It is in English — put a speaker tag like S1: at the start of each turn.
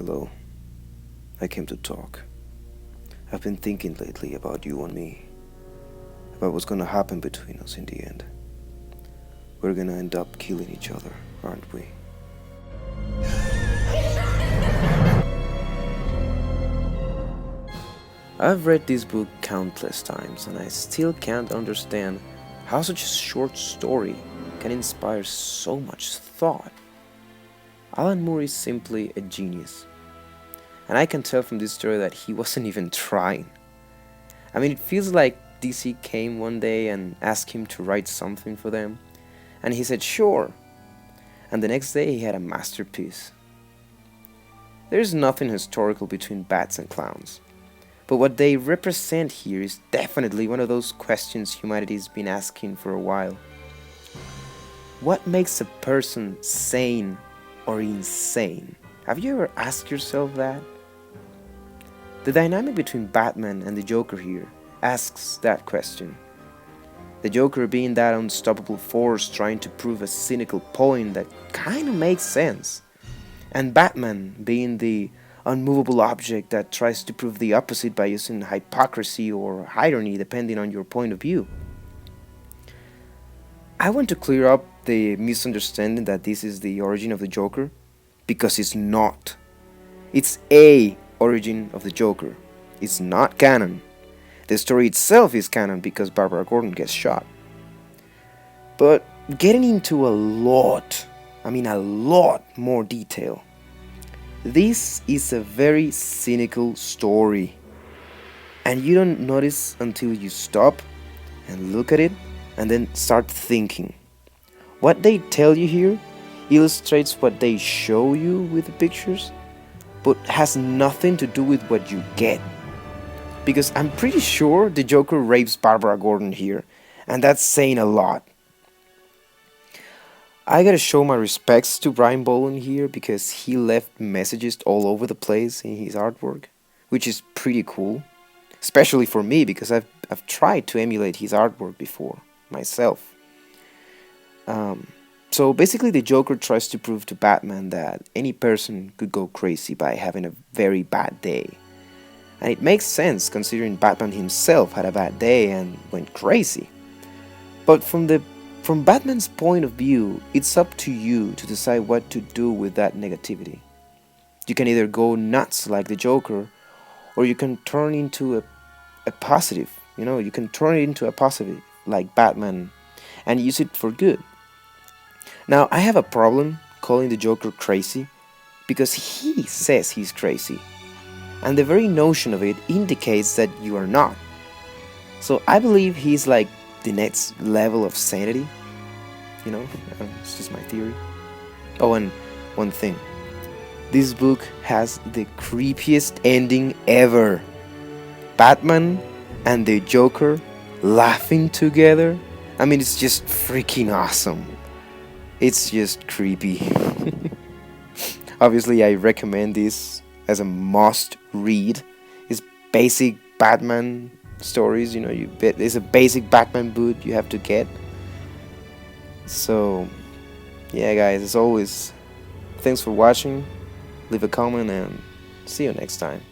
S1: Hello, I came to talk. I've been thinking lately about you and me, about what's gonna happen between us in the end. We're gonna end up killing each other, aren't we? I've read this book countless times and I still can't understand how such a short story can inspire so much thought. Alan Moore is simply a genius, and I can tell from this story that he wasn't even trying. I mean, it feels like DC came one day and asked him to write something for them, and he said sure, and the next day he had a masterpiece. There's nothing historical between bats and clowns, but what they represent here is definitely one of those questions humanity's been asking for a while. What makes a person sane or insane? Have you ever asked yourself that? The dynamic between Batman and the Joker here asks that question. The Joker being that unstoppable force trying to prove a cynical point that kinda makes sense, and Batman being the unmovable object that tries to prove the opposite by using hypocrisy or irony depending on your point of view. I want to clear up the misunderstanding that this is the origin of the Joker, because it's not. It's a origin of the Joker. It's not canon. The story itself is canon because Barbara Gordon gets shot. But getting into a lot more detail, this is a very cynical story, and you don't notice until you stop and look at it and then start thinking. What they tell you here illustrates what they show you with the pictures, but has nothing to do with what you get. Because I'm pretty sure the Joker rapes Barbara Gordon here, and that's saying a lot. I gotta show my respects to Brian Boland here because he left messages all over the place in his artwork, which is pretty cool. Especially for me because I've tried to emulate his artwork before myself. So basically, the Joker tries to prove to Batman that any person could go crazy by having a very bad day. And it makes sense considering Batman himself had a bad day and went crazy. But from Batman's point of view, it's up to you to decide what to do with that negativity. You can either go nuts like the Joker, or you can turn into a positive. You can turn it into a positive like Batman and use it for good. Now, I have a problem calling the Joker crazy because he says he's crazy, and the very notion of it indicates that you are not. So I believe he's like the next level of sanity. It's just my theory. Oh, and one thing. This book has the creepiest ending ever. Batman and the Joker laughing together. I mean, it's just freaking awesome. It's just creepy. Obviously, I recommend this as a must read. It's basic Batman stories, it's a basic Batman book you have to get. So, yeah, guys, as always, thanks for watching. Leave a comment and see you next time.